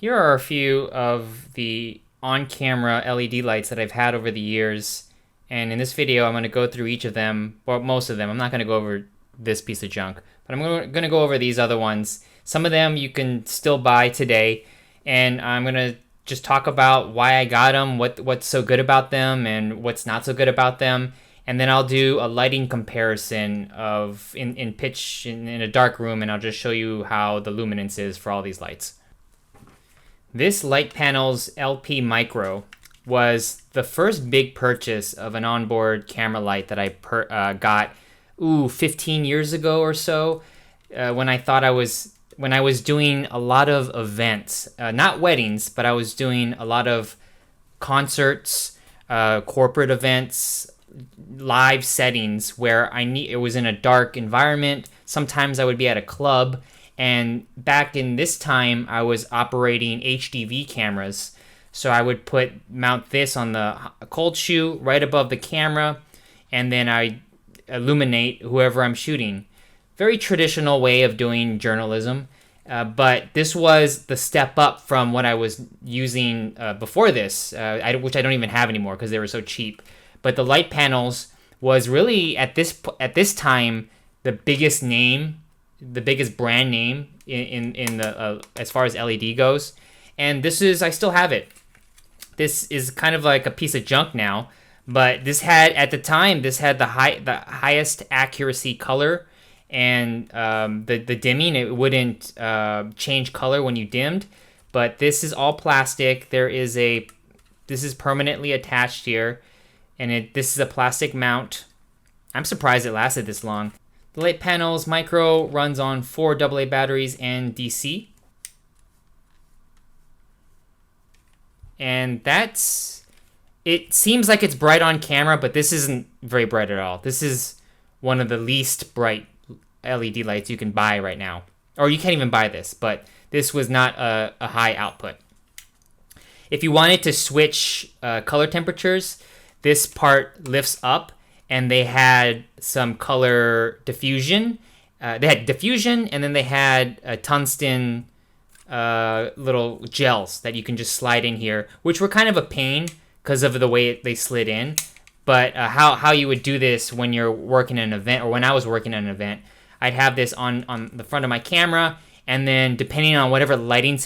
Here are a few of the on-camera LED lights that I've had over the years, and in this video I'm going to go through each of them, well, most of them. I'm not going to go over this piece of junk, but I'm going to go over these other ones. Some of them you can still buy today, and I'm going to just talk about why I got them, what's so good about them, and what's not so good about them. And then I'll do a lighting comparison of in pitch in a dark room, and I'll just show you how the luminance is for all these lights. This light panel's LP Micro was the first big purchase of an onboard camera light that I got 15 years ago or so, when I was doing a lot of events, not weddings, but I was doing a lot of concerts, corporate events, live settings where it was in a dark environment. Sometimes I would be at a club. And back in this time, I was operating HDV cameras. So I would mount this on the cold shoe right above the camera, and then I illuminate whoever I'm shooting. Very traditional way of doing journalism, but this was the step up from what I was using before this, which I don't even have anymore because they were so cheap. But the light panels was really at this time the biggest brand name in the as far as LED goes. And I still have it. This is kind of like a piece of junk now, but at the time the highest accuracy color, and the dimming, it wouldn't change color when you dimmed. But this is all plastic. This is permanently attached here, and this is a plastic mount. I'm surprised it lasted this long. The light panel's micro runs on 4 AA batteries and DC. And it seems like it's bright on camera, but this isn't very bright at all. This is one of the least bright LED lights you can buy right now. Or you can't even buy this, but this was not a high output. If you wanted to switch color temperatures, this part lifts up, and they had some color diffusion. They had diffusion, and then they had a tungsten little gels that you can just slide in here, which were kind of a pain because of the way they slid in. But how you would do this when you're working an event, or when I was working at an event, I'd have this on the front of my camera, and then depending on whatever lighting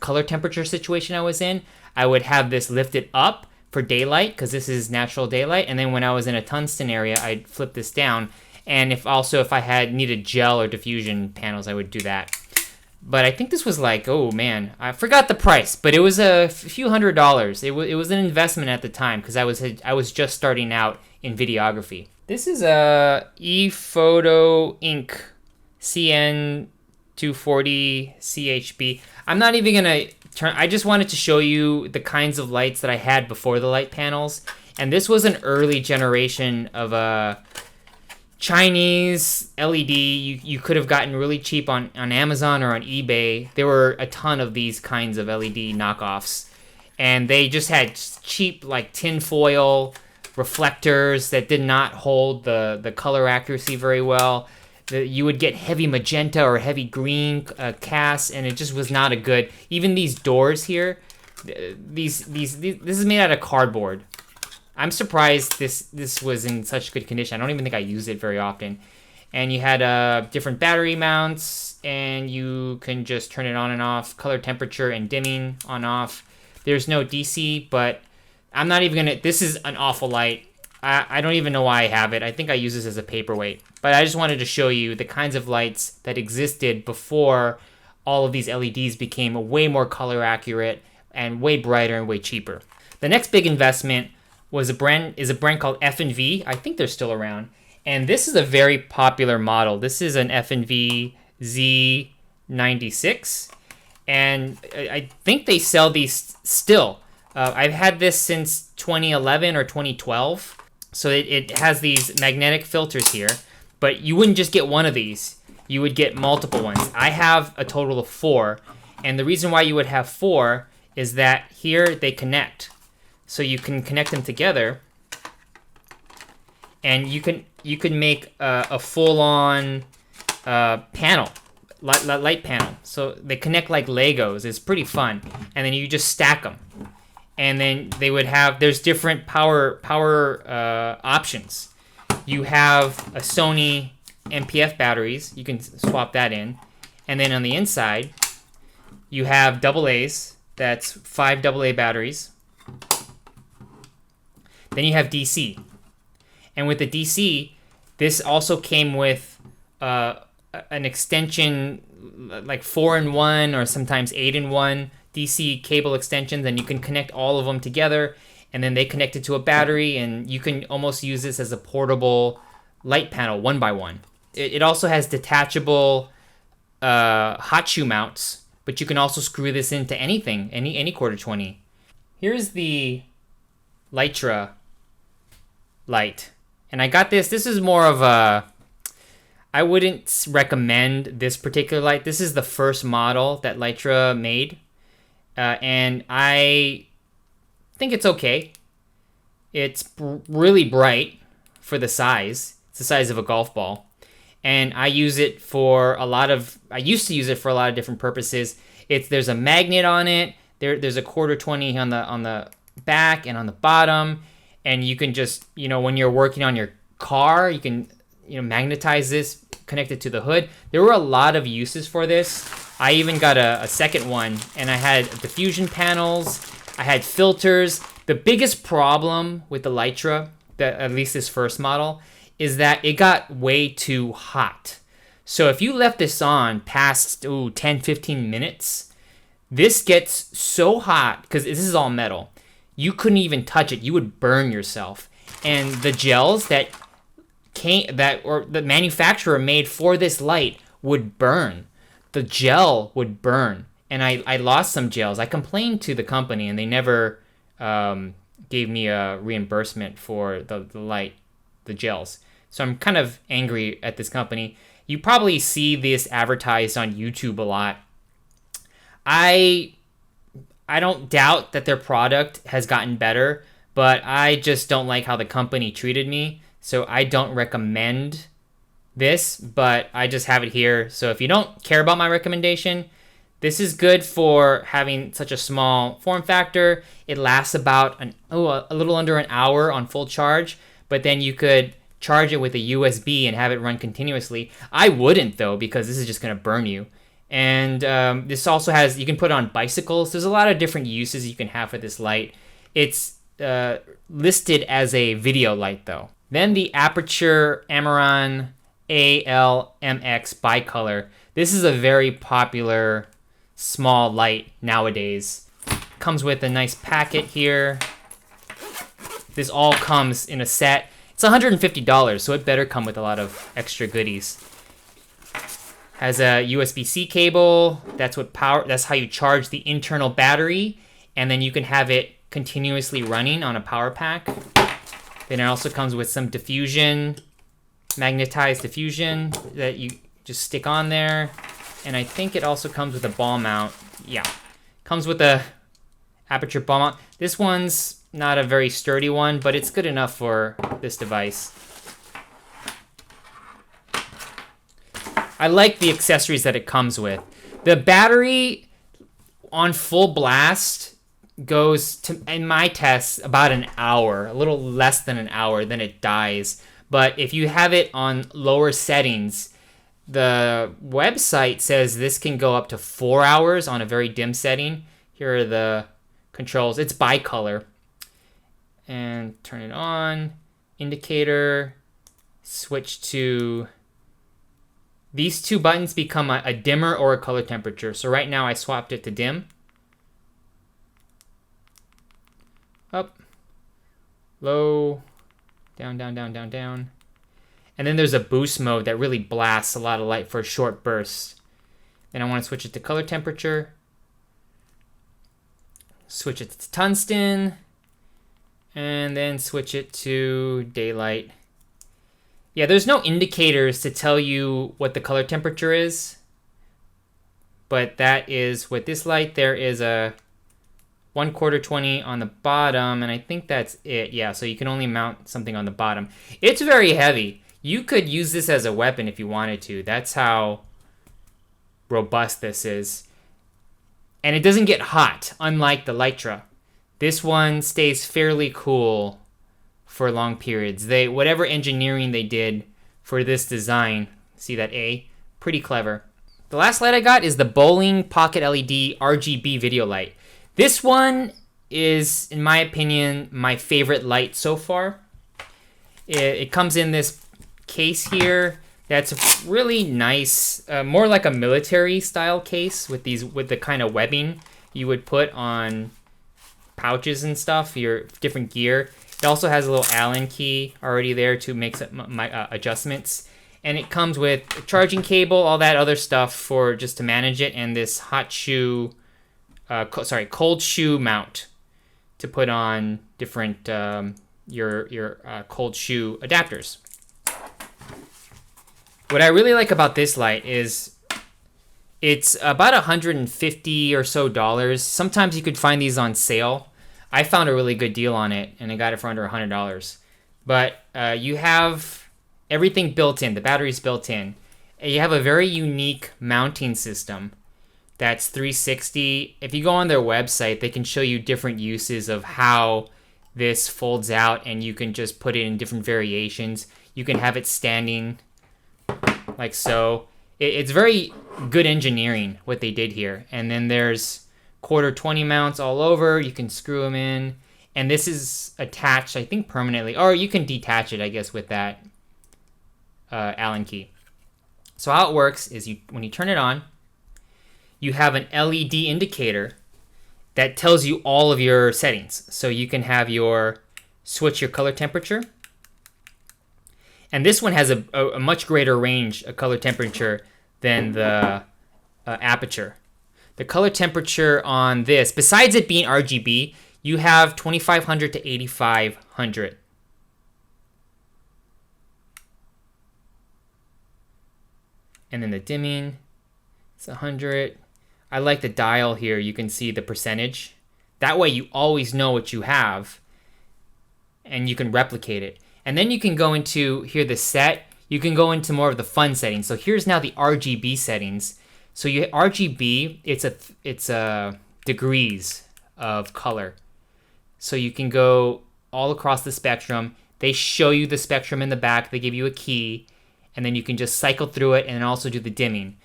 color temperature situation I was in, I would have this lifted up for daylight, because this is natural daylight. And then when I was in a tungsten area, I'd flip this down. And if I needed gel or diffusion panels, I would do that. But I think this was like, oh man, I forgot the price, but it was a few $100s. It was an investment at the time, because I was just starting out in videography. This is a ePhoto Inc. CN240 CHB. I'm not even gonna I just wanted to show you the kinds of lights that I had before the light panels. And this was an early generation of a Chinese LED you could have gotten really cheap on Amazon or on eBay. There were a ton of these kinds of LED knockoffs. And they just had cheap, like, tinfoil reflectors that did not hold the color accuracy very well. You would get heavy magenta or heavy green casts, and it just was not a good. Even these doors here, this is made out of cardboard. I'm surprised this was in such good condition. I don't even think I use it very often. And you had different battery mounts, and you can just turn it on and off, color temperature and dimming on off. There's no DC, but I'm not even gonna. This is an awful light. I don't even know why I have it. I think I use this as a paperweight. But I just wanted to show you the kinds of lights that existed before all of these LEDs became way more color accurate and way brighter and way cheaper. The next big investment is a brand called F&V. I think they're still around. And this is a very popular model. This is an F&V Z96. And I think they sell these still. I've had this since 2011 or 2012. So it has these magnetic filters here, but you wouldn't just get one of these. You would get multiple ones. I have a total of 4, and the reason why you would have 4 is that here they connect. So you can connect them together, and you can make a full-on panel light panel. So they connect like Legos. It's pretty fun. And then you just stack them. And then they would have, there's different power options. You have a Sony MPF batteries. You can swap that in. And then on the inside, you have AA's. That's 5 AA batteries. Then you have DC. And with the DC, this also came with an extension, like 4-in-1 or sometimes 8-in-1 DC cable extensions, and you can connect all of them together, and then they connect it to a battery, and you can almost use this as a portable light panel 1x1. It also has detachable hot shoe mounts, but you can also screw this into anything, any quarter 20. Here's the Lytra light, and I got this. This is more of a, I wouldn't recommend this particular light. This is the first model that Lytra made, and I think it's okay. It's really bright for the size. It's the size of a golf ball. And I use it for a lot of, I used to use it for a lot of different purposes. There's a magnet on it. There's a quarter 20 on the back and on the bottom. And you can just, when you're working on your car, you can, magnetize this, connect it to the hood. There were a lot of uses for this. I even got a second one, and I had diffusion panels. I had filters. The biggest problem with the Lytra, at least this first model, is that it got way too hot. So if you left this on past 10-15 minutes, this gets so hot, because this is all metal, you couldn't even touch it. You would burn yourself. And the gels that the manufacturer made for this light would burn. The gel would burn. And I lost some gels. I complained to the company, and they never gave me a reimbursement for the light, the gels. So I'm kind of angry at this company. You probably see this advertised on YouTube a lot. I don't doubt that their product has gotten better, but I just don't like how the company treated me. So I don't recommend this, but I just have it here. So if you don't care about my recommendation, this is good for having such a small form factor. It lasts about a little under an hour on full charge, but then you could charge it with a USB and have it run continuously. I wouldn't, though, because this is just going to burn you. And this also has, you can put it on bicycles. There's a lot of different uses you can have for this light. It's listed as a video light, though. Then the Aputure Amaran ALMX bicolor. This is a very popular small light nowadays. Comes with a nice packet here. This all comes in a set. It's $150, so it better come with a lot of extra goodies. Has a USB-C cable. That's how you charge the internal battery, and then you can have it continuously running on a power pack. Then it also comes with some diffusion, magnetized diffusion that you just stick on there. And I think it also comes with a ball mount. Yeah, comes with a Aputure ball mount. This one's not a very sturdy one, but it's good enough for this device. I like the accessories that it comes with. The battery on full blast goes to, in my tests, about an hour, a little less than an hour, then it dies. But if you have it on lower settings, the website says this can go up to 4 hours on a very dim setting. Here are the controls. It's bicolor. And turn it on. Indicator. Switch to... These two buttons become a dimmer or a color temperature. So right now I swapped it to dim. Up. Low. Down, down, down, down, down. And then there's a boost mode that really blasts a lot of light for a short burst. Then I want to switch it to color temperature. Switch it to tungsten. And then switch it to daylight. Yeah, there's no indicators to tell you what the color temperature is. But that is with this light. There is a 1/4 20 on the bottom, and I think that's it. Yeah, so you can only mount something on the bottom. It's very heavy. You could use this as a weapon if you wanted to. That's how robust this is. And it doesn't get hot, unlike the Lytra. This one stays fairly cool for long periods. Whatever engineering they did for this design, see that A? Pretty clever. The last light I got is the Boling Pocket LED RGB video light. This one is, in my opinion, my favorite light so far. It comes in this case here that's really nice, more like a military style case with the kind of webbing you would put on pouches and stuff, your different gear. It also has a little Allen key already there to make some adjustments. And it comes with a charging cable, all that other stuff for just to manage it, and this cold shoe mount to put on different your cold shoe adapters. What I really like about this light is it's about $150 or so. Sometimes you could find these on sale. I found a really good deal on it, and I got it for under $100. But you have everything built in. The battery's built in. And you have a very unique mounting system that's 360. If you go on their website, they can show you different uses of how this folds out, and you can just put it in different variations. You can have it standing like so. It's very good engineering what they did here. And then there's quarter 20 mounts all over. You can screw them in. And this is attached, I think, permanently. Or you can detach it, I guess, with that Allen key. So how it works is when you turn it on, you have an LED indicator that tells you all of your settings. So you can have switch your color temperature. And this one has a much greater range of color temperature than the Aputure. The color temperature on this, besides it being RGB, you have 2500 to 8500. And then the dimming, it's 100. I like the dial here. You can see the percentage. That way you always know what you have, and you can replicate it. And then you can go into here, the set. You can go into more of the fun settings. So here's now the RGB settings. So RGB, it's a degrees of color. So you can go all across the spectrum. They show you the spectrum in the back. They give you a key, and then you can just cycle through it and also do the dimming.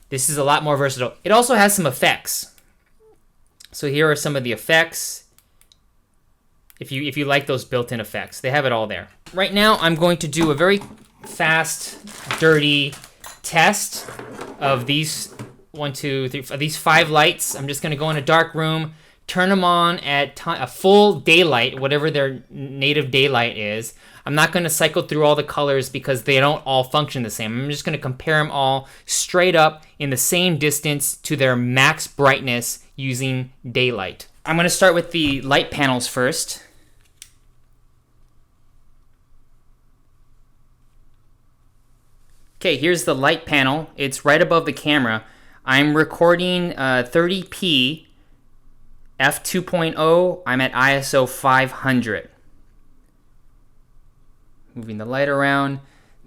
This is a lot more versatile. It also has some effects. So here are some of the effects. If you like those built-in effects, they have it all there. Right now, I'm going to do a very fast, dirty test of these these 5 lights. I'm just going to go in a dark room, turn them on at a full daylight, whatever their native daylight is. I'm not going to cycle through all the colors because they don't all function the same. I'm just going to compare them all straight up in the same distance to their max brightness using daylight. I'm going to start with the light panels first. Okay, here's the light panel. It's right above the camera. I'm recording 30p f2.0. I'm at ISO 500. Moving the light around.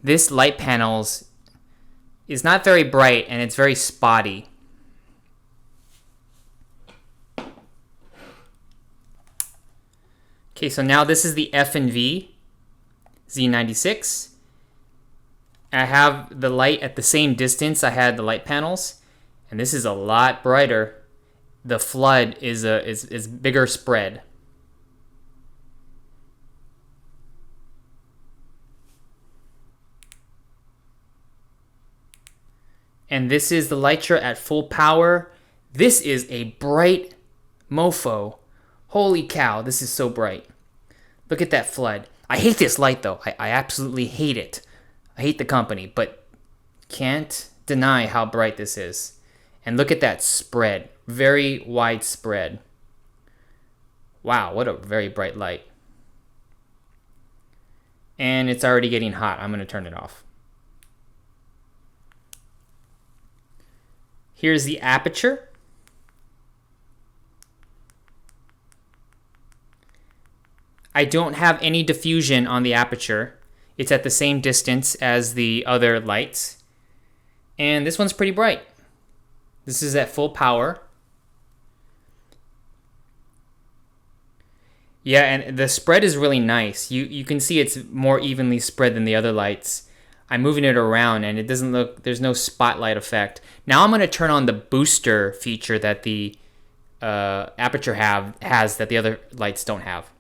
This light panel is not very bright, and it's very spotty. Okay, so now this is the F&V Z96. I have the light at the same distance I had the light panels, and this is a lot brighter. The flood is bigger spread. And this is the Lytra at full power. This is a bright mofo. Holy cow, this is so bright. Look at that flood. I hate this light though. I absolutely hate it. I hate the company, but can't deny how bright this is. And look at that spread. Very widespread. Wow, what a very bright light. And it's already getting hot. I'm going to turn it off. Here's the Aputure. I don't have any diffusion on the Aputure. It's at the same distance as the other lights. And this one's pretty bright. This is at full power. Yeah, and the spread is really nice. You can see it's more evenly spread than the other lights. I'm moving it around and it doesn't look, there's no spotlight effect. Now I'm going to turn on the booster feature that the Aputure has that the other lights don't have.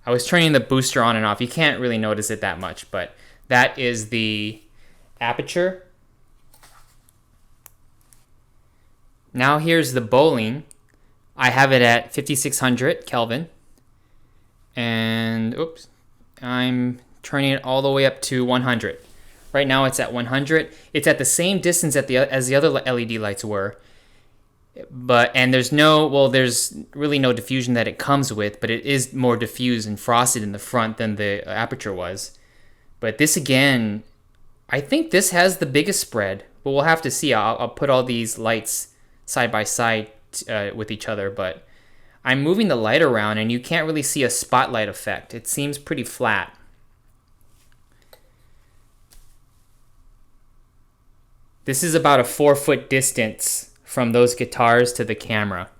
I was turning the booster on and off. You can't really notice it that much, but that is the Aputure. Now here's the Boling. I have it at 5600 Kelvin. And oops, I'm turning it all the way up to 100. Right now it's at 100. It's at the same distance as the other LED lights were. And there's really no diffusion that it comes with, but it is more diffused and frosted in the front than the Aputure was. But this again, I think this has the biggest spread, but we'll have to see. I'll put all these lights side by side with each other, but I'm moving the light around and you can't really see a spotlight effect. It seems pretty flat. This is about a 4-foot distance from those guitars to the camera.